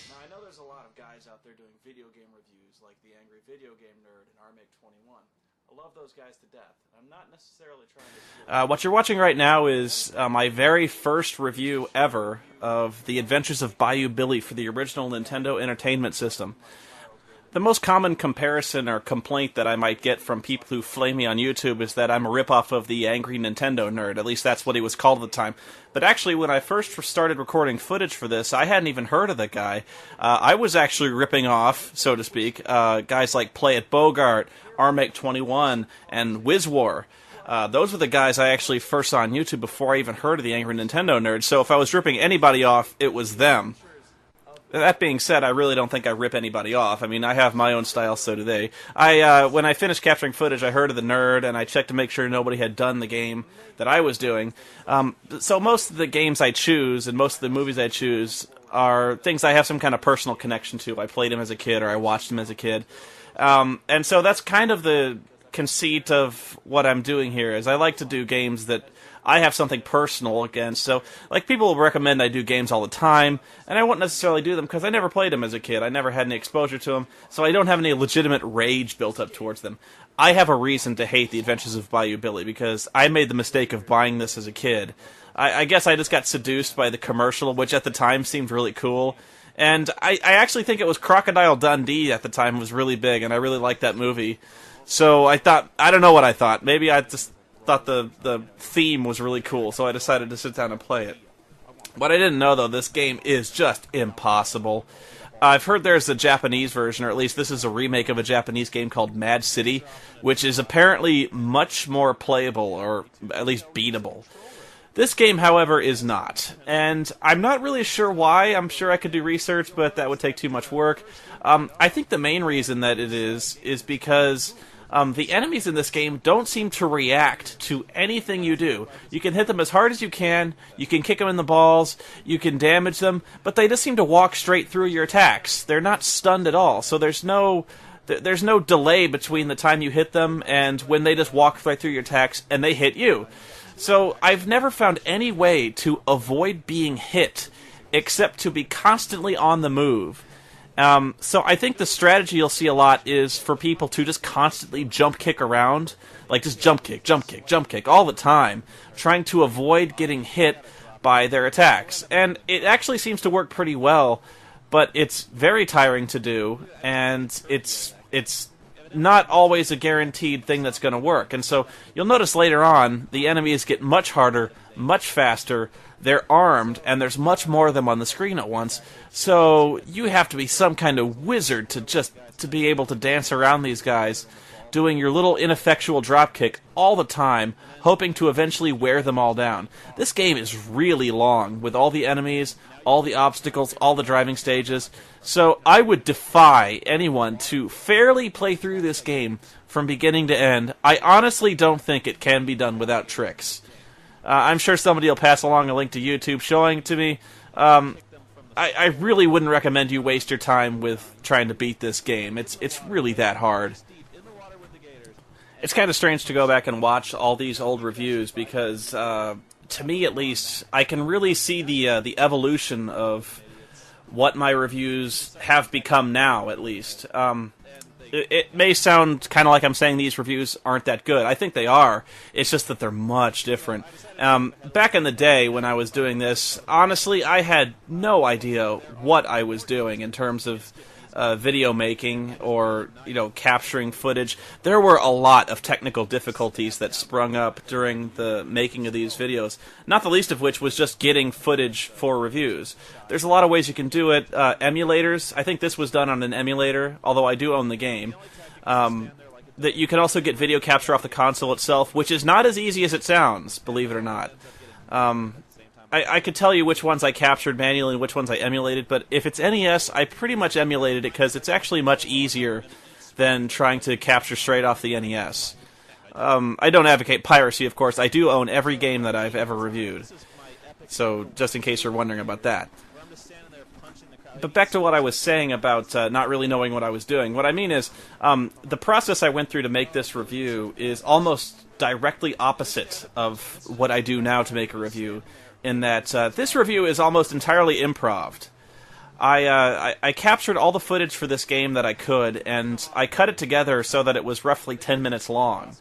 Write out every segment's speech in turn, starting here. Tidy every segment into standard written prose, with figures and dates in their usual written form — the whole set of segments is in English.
Now, I know there's a lot of guys out there doing video game reviews, like the Angry Video Game Nerd and RMake21. I love those guys to death. I'm not necessarily trying to... what you're watching right now is my very first review ever of The Adventures of Bayou Billy for the original Nintendo Entertainment System. The most common comparison or complaint that I might get from people who flame me on YouTube is that I'm a ripoff of the Angry Nintendo Nerd. At least that's what he was called at the time. But actually, when I first started recording footage for this, I hadn't even heard of the guy. I was actually ripping off, so to speak, guys like Play It Bogart, RMake21, and WizWar. Those were the guys I actually first saw on YouTube before I even heard of the Angry Nintendo Nerd. So if I was ripping anybody off, it was them. That being said, I really don't think I rip anybody off. I mean, I have my own style, so do they. When I finished capturing footage, I heard of the nerd, and I checked to make sure nobody had done the game that I was doing. So most of the games I choose, and most of the movies I choose, are things I have some kind of personal connection to. I played them as a kid, or I watched them as a kid. And so that's kind of the conceit of what I'm doing here, is I like to do games that I have something personal against. So, like, people will recommend I do games all the time, and I won't necessarily do them because I never played them as a kid. I never had any exposure to them, so I don't have any legitimate rage built up towards them. I have a reason to hate The Adventures of Bayou Billy because I made the mistake of buying this as a kid. I guess I just got seduced by the commercial, which at the time seemed really cool. And I actually think it was Crocodile Dundee at the time was really big, and I really liked that movie. So I thought, I don't know what I thought. Maybe I just thought the theme was really cool, so I decided to sit down and play it. What I didn't know, though, this game is just impossible. I've heard there's a Japanese version, or at least this is a remake of a Japanese game called Mad City, which is apparently much more playable, or at least beatable. This game, however, is not. And I'm not really sure why. I'm sure I could do research, but that would take too much work. I think the main reason that it is because the enemies in this game don't seem to react to anything you do. You can hit them as hard as you can kick them in the balls, you can damage them, but they just seem to walk straight through your attacks. They're not stunned at all, so there's no delay between the time you hit them and when they just walk right through your attacks and they hit you. So I've never found any way to avoid being hit except to be constantly on the move. So I think the strategy you'll see a lot is for people to just constantly jump kick around, like just jump kick all the time, trying to avoid getting hit by their attacks. And it actually seems to work pretty well, but it's very tiring to do, and it's not always a guaranteed thing that's going to work. And so you'll notice later on, the enemies get much harder, much faster, they're armed, and there's much more of them on the screen at once. So you have to be some kind of wizard to be able to dance around these guys, doing your little ineffectual dropkick all the time, hoping to eventually wear them all down. This game is really long, with all the enemies, all the obstacles, all the driving stages. So I would defy anyone to fairly play through this game from beginning to end. I honestly don't think it can be done without tricks. I'm sure somebody will pass along a link to YouTube showing it to me. I really wouldn't recommend you waste your time with trying to beat this game. It's really that hard. It's kind of strange to go back and watch all these old reviews because, to me at least, I can really see the evolution of what my reviews have become now, at least. It may sound kind of like I'm saying these reviews aren't that good. I think they are. It's just that they're much different. Back in the day when I was doing this, honestly, I had no idea what I was doing in terms of video making or, capturing footage. There were a lot of technical difficulties that sprung up during the making of these videos, not the least of which was just getting footage for reviews. There's a lot of ways you can do it. Emulators, I think this was done on an emulator, although I do own the game. That you can also get video capture off the console itself, which is not as easy as it sounds, believe it or not. I could tell you which ones I captured manually and which ones I emulated, but if it's NES, I pretty much emulated it because it's actually much easier than trying to capture straight off the NES. I don't advocate piracy, of course. I do own every game that I've ever reviewed, so just in case you're wondering about that. but back to what I was saying about not really knowing what I was doing. What I mean is, the process I went through to make this review is almost directly opposite of what I do now to make a review, in that this review is almost entirely improv. I captured all the footage for this game that I could, and I cut it together so that it was roughly 10 minutes long.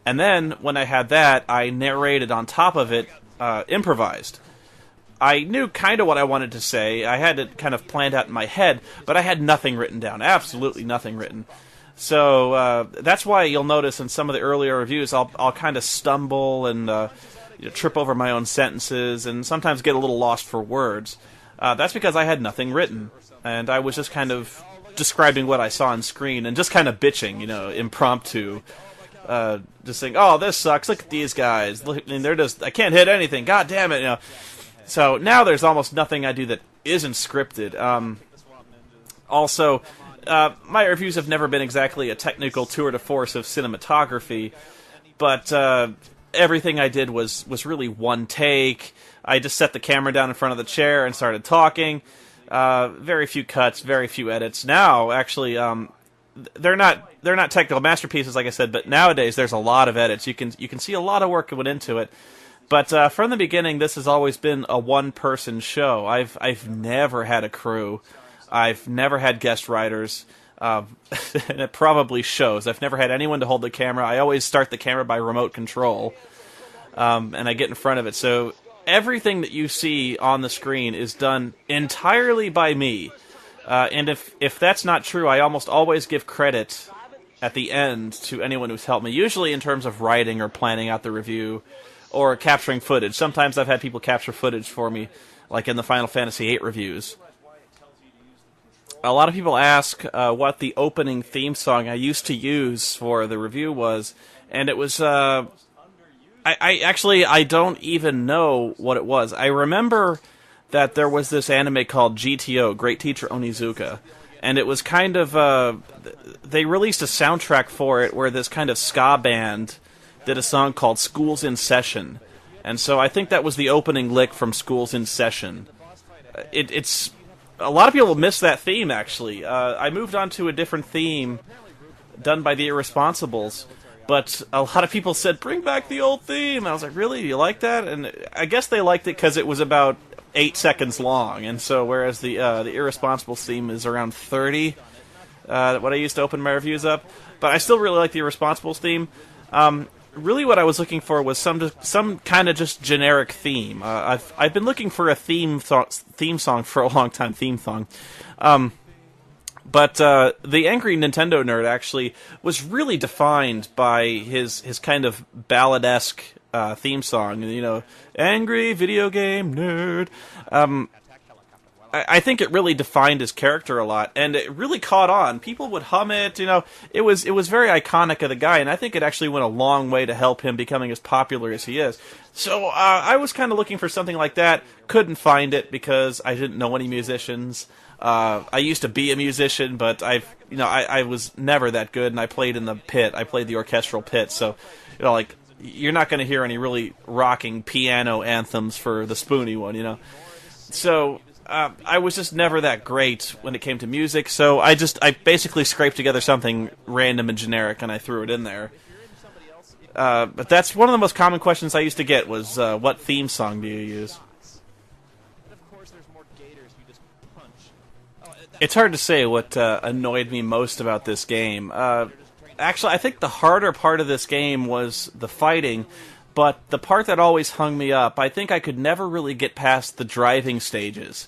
And then, when I had that, I narrated on top of it, improvised. I knew kind of what I wanted to say. I had it kind of planned out in my head, but I had nothing written down. Absolutely nothing written. So that's why you'll notice in some of the earlier reviews, I'll kind of stumble and trip over my own sentences, and sometimes get a little lost for words. That's because I had nothing written, and I was just kind of describing what I saw on screen and just kind of bitching, impromptu. Just saying, "Oh, this sucks. Look at these guys. Look, and they're just—I can't hit anything. God damn it!" So now there's almost nothing I do that isn't scripted. Also, my reviews have never been exactly a technical tour de force of cinematography, but everything I did was really one take. I just set the camera down in front of the chair and started talking. Very few cuts, very few edits. Now, actually, they're not technical masterpieces, like I said, but nowadays there's a lot of edits. You can see a lot of work that went into it. But from the beginning, this has always been a one-person show. I've never had a crew. I've never had guest writers. And it probably shows. I've never had anyone to hold the camera. I always start the camera by remote control, and I get in front of it. So everything that you see on the screen is done entirely by me. And if that's not true, I almost always give credit at the end to anyone who's helped me, usually in terms of writing or planning out the review or capturing footage. Sometimes I've had people capture footage for me, like in the Final Fantasy VIII reviews. A lot of people ask what the opening theme song I used to use for the review was, and it was... I don't even know what it was. I remember that there was this anime called GTO, Great Teacher Onizuka, and it was kind of... they released a soundtrack for it where this kind of ska band did a song called School's in Session. And so I think that was the opening lick from School's in Session. It's... A lot of people miss that theme, actually. I moved on to a different theme done by the Irresponsibles, but a lot of people said, "Bring back the old theme." I was like, "Really? You like that?" And I guess they liked it because it was about 8 seconds long, and so whereas the Irresponsibles theme is around 30, what I used to open my reviews up, but I still really like the Irresponsibles theme. Really, what I was looking for was some kind of just generic theme. I've been looking for a theme song for a long time. But the Angry Nintendo Nerd actually was really defined by his kind of ballad-esque theme song. Angry Video Game Nerd. I think it really defined his character a lot, and it really caught on. People would hum it, It was very iconic of the guy, and I think it actually went a long way to help him becoming as popular as he is. So I was kind of looking for something like that. Couldn't find it because I didn't know any musicians. I used to be a musician, but I was never that good, and I played in the pit. I played the orchestral pit, so you're not going to hear any really rocking piano anthems for the Spoony one, So. I was just never that great when it came to music, so I basically scraped together something random and generic, and I threw it in there. But that's one of the most common questions I used to get was, what theme song do you use? It's hard to say what annoyed me most about this game. Actually, I think the harder part of this game was the fighting, but the part that always hung me up, I think I could never really get past the driving stages.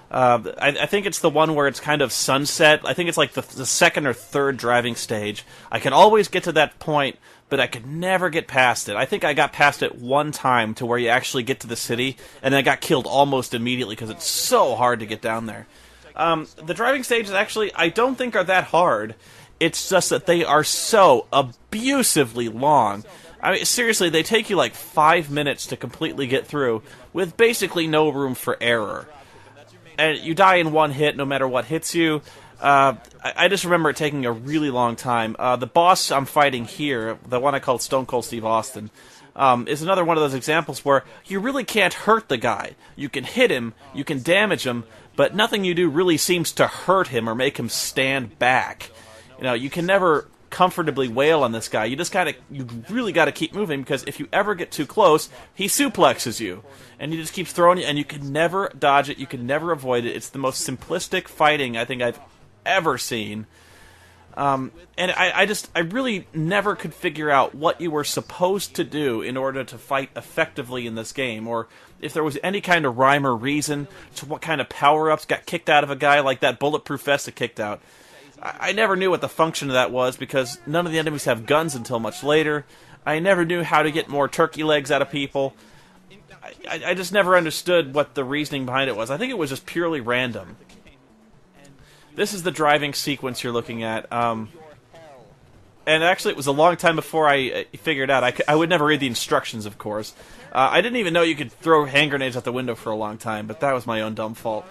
I think it's the one where it's kind of sunset. I think it's like the second or third driving stage. I can always get to that point, but I could never get past it. I think I got past it one time to where you actually get to the city, and then I got killed almost immediately because it's so hard to get down there. The driving stages actually, I don't think are that hard. It's just that they are so abusively long. I mean, seriously, they take you like 5 minutes to completely get through, with basically no room for error. And you die in one hit no matter what hits you. I just remember it taking a really long time. The boss I'm fighting here, the one I called Stone Cold Steve Austin, is another one of those examples where you really can't hurt the guy. You can hit him, you can damage him, but nothing you do really seems to hurt him or make him stand back. You can never comfortably wail on this guy. You really gotta keep moving, because if you ever get too close, he suplexes you. And he just keeps throwing you, and you can never dodge it, you can never avoid it. It's the most simplistic fighting I think I've ever seen. And I really never could figure out what you were supposed to do in order to fight effectively in this game, or if there was any kind of rhyme or reason to what kind of power-ups got kicked out of a guy, like that bulletproof vest that kicked out. I never knew what the function of that was, because none of the enemies have guns until much later. I never knew how to get more turkey legs out of people. I just never understood what the reasoning behind it was. I think it was just purely random. This is the driving sequence you're looking at. And actually, it was a long time before I figured out. I would never read the instructions, of course. I didn't even know you could throw hand grenades out the window for a long time, but that was my own dumb fault.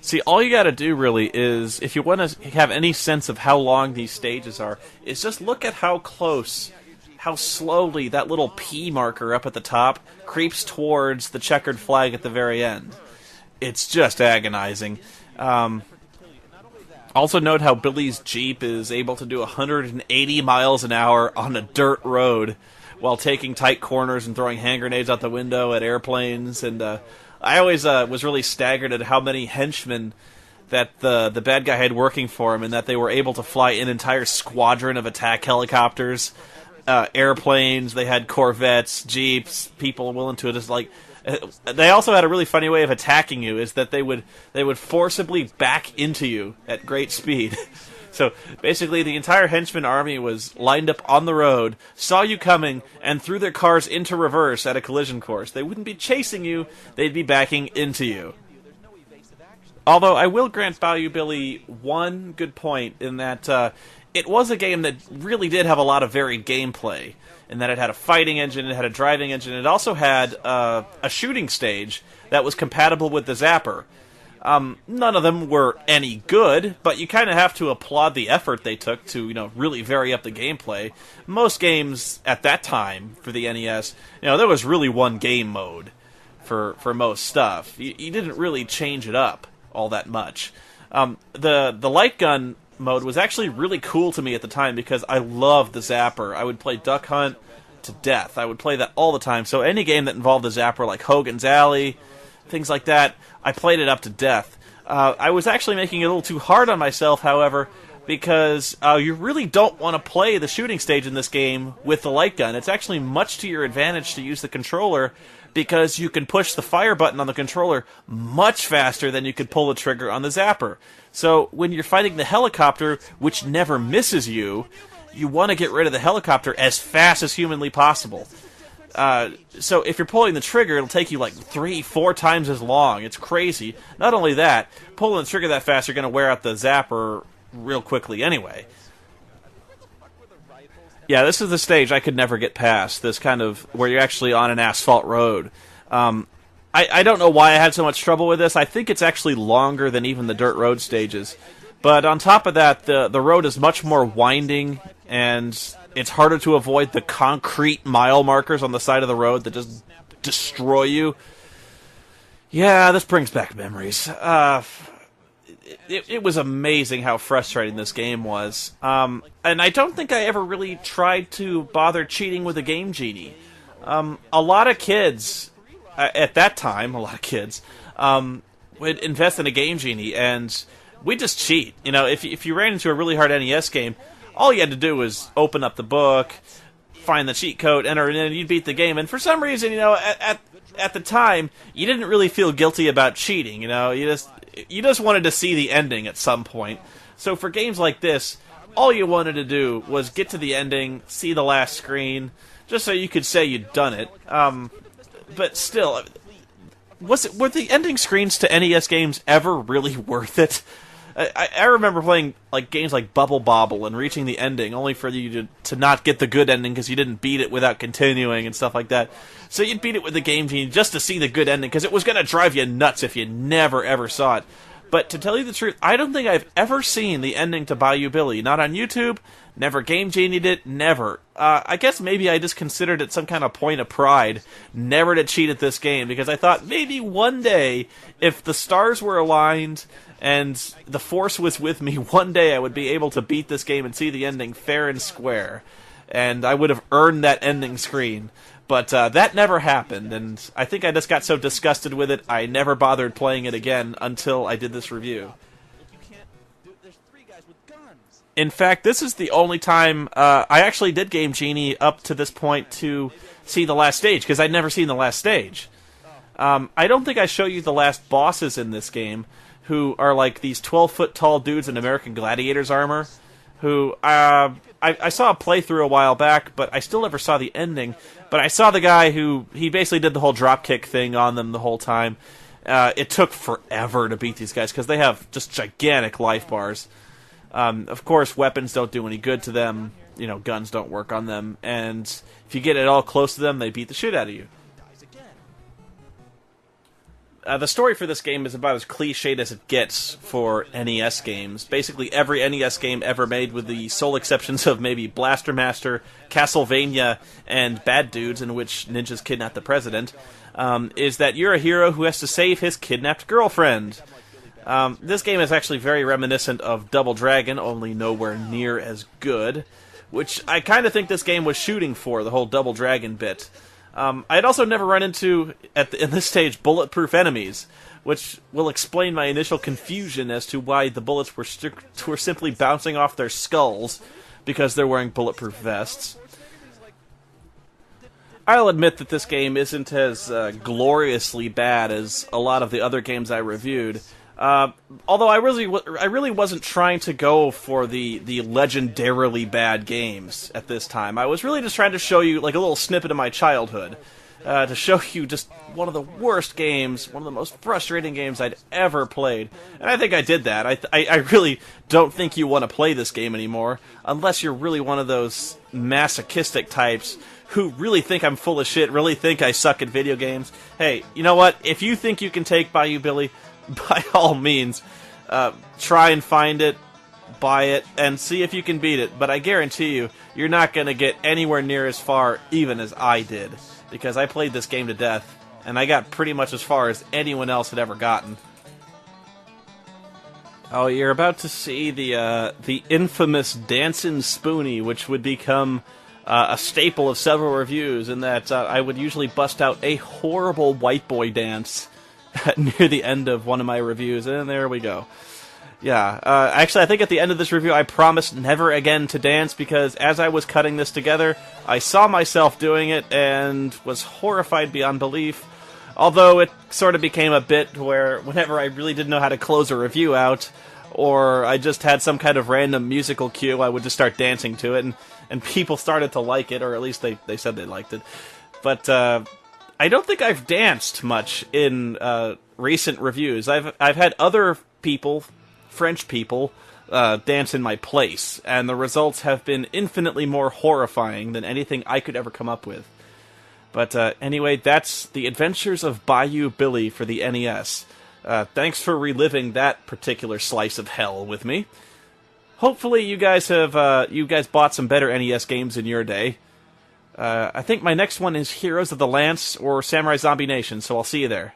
See, all you gotta do, really, is, if you want to have any sense of how long these stages are, is just look at how close, how slowly that little P marker up at the top creeps towards the checkered flag at the very end. It's just agonizing. Also note how Billy's Jeep is able to do 180 miles an hour on a dirt road while taking tight corners and throwing hand grenades out the window at airplanes, and I always was really staggered at how many henchmen that the bad guy had working for him, and that they were able to fly an entire squadron of attack helicopters, airplanes. They had Corvettes, Jeeps, people willing to just like. They also had a really funny way of attacking you, is that they would forcibly back into you at great speed. So basically, the entire henchman army was lined up on the road, saw you coming, and threw their cars into reverse at a collision course. They wouldn't be chasing you, they'd be backing into you. Although I will grant Bayou Billy one good point, in that it was a game that really did have a lot of varied gameplay, in that it had a fighting engine, it had a driving engine, it also had a shooting stage that was compatible with the Zapper. None of them were any good, but you kind of have to applaud the effort they took to, really vary up the gameplay. Most games at that time for the NES, there was really one game mode for most stuff. You didn't really change it up all that much. The light gun mode was actually really cool to me at the time, because I loved the Zapper. I would play Duck Hunt to death. I would play that all the time. So any game that involved the Zapper, like Hogan's Alley, things like that, I played it up to death. I was actually making it a little too hard on myself, however, because you really don't want to play the shooting stage in this game with the light gun. It's actually much to your advantage to use the controller, because you can push the fire button on the controller much faster than you could pull the trigger on the Zapper. So when you're fighting the helicopter, which never misses you, you want to get rid of the helicopter as fast as humanly possible. So if you're pulling the trigger, it'll take you like 3-4 times as long. It's crazy. Not only that, pulling the trigger that fast, you're going to wear out the Zapper real quickly anyway. Yeah, this is the stage I could never get past, this kind of where you're actually on an asphalt road. I don't know why I had so much trouble with this. I think it's actually longer than even the dirt road stages. But on top of that, the road is much more winding, and it's harder to avoid the concrete mile markers on the side of the road that just destroy you. Yeah, this brings back memories. It was amazing how frustrating this game was. And I don't think I ever really tried to bother cheating with a Game Genie. A lot of kids, at that time, would invest in a Game Genie, and we'd just cheat. If you ran into a really hard NES game, all you had to do was open up the book, find the cheat code, enter it in, and you'd beat the game. And for some reason, at the time, you didn't really feel guilty about cheating. You just wanted to see the ending at some point. So for games like this, all you wanted to do was get to the ending, see the last screen, just so you could say you'd done it. But still, were the ending screens to NES games ever really worth it? I remember playing games like Bubble Bobble and reaching the ending, only for you to not get the good ending because you didn't beat it without continuing and stuff like that. So you'd beat it with the Game Genie just to see the good ending, because it was going to drive you nuts if you never ever saw it. But to tell you the truth, I don't think I've ever seen the ending to Bayou Billy. Not on YouTube, never Game Genied it, never. I guess maybe I just considered it some kind of point of pride, never to cheat at this game, because I thought maybe one day, if the stars were aligned and the Force was with me, one day I would be able to beat this game and see the ending fair and square. And I would have earned that ending screen. But that never happened, and I think I just got so disgusted with it, I never bothered playing it again until I did this review. In fact, this is the only time I actually did Game Genie up to this point to see the last stage, because I'd never seen the last stage. I don't think I show you the last bosses in this game, who are like these 12-foot-tall dudes in American Gladiators armor, who I saw a playthrough a while back, but I still never saw the ending. But I saw the guy who, he basically did the whole dropkick thing on them the whole time. It took forever to beat these guys, because they have just gigantic life bars. Of course, weapons don't do any good to them. You know, guns don't work on them. And if you get it all close to them, they beat the shit out of you. The story for this game is about as cliched as it gets for NES games. Basically, every NES game ever made, with the sole exceptions of maybe Blaster Master, Castlevania, and Bad Dudes, in which ninjas kidnap the president, is that you're a hero who has to save his kidnapped girlfriend. This game is actually very reminiscent of Double Dragon, only nowhere near as good, which I kind of think this game was shooting for, the whole Double Dragon bit. I'd also never run into, in this stage, bulletproof enemies, which will explain my initial confusion as to why the bullets were simply bouncing off their skulls, because they're wearing bulletproof vests. I'll admit that this game isn't as gloriously bad as a lot of the other games I reviewed, although I really wasn't trying to go for the legendarily bad games at this time. I was really just trying to show you like a little snippet of my childhood, to show you just one of the worst games, one of the most frustrating games I'd ever played. And I think I did that. I really don't think you want to play this game anymore, unless you're really one of those masochistic types who really think I'm full of shit, really think I suck at video games. Hey, you know what? If you think you can take Bayou Billy, by all means, try and find it, buy it, and see if you can beat it. But I guarantee you, you're not going to get anywhere near as far even as I did, because I played this game to death, and I got pretty much as far as anyone else had ever gotten. Oh, you're about to see the infamous Dancin' Spoony, which would become a staple of several reviews, in that I would usually bust out a horrible white boy dance near the end of one of my reviews, and there we go. Yeah, actually, I think at the end of this review, I promised never again to dance, because as I was cutting this together, I saw myself doing it, and was horrified beyond belief. Although it sort of became a bit where, whenever I really didn't know how to close a review out, or I just had some kind of random musical cue, I would just start dancing to it, and people started to like it, or at least they said they liked it. But I don't think I've danced much in recent reviews. I've had other people, French people, dance in my place, and the results have been infinitely more horrifying than anything I could ever come up with. But anyway, that's The Adventures of Bayou Billy for the NES. Thanks for reliving that particular slice of hell with me. Hopefully you guys bought some better NES games in your day. I think my next one is Heroes of the Lance or Samurai Zombie Nation, so I'll see you there.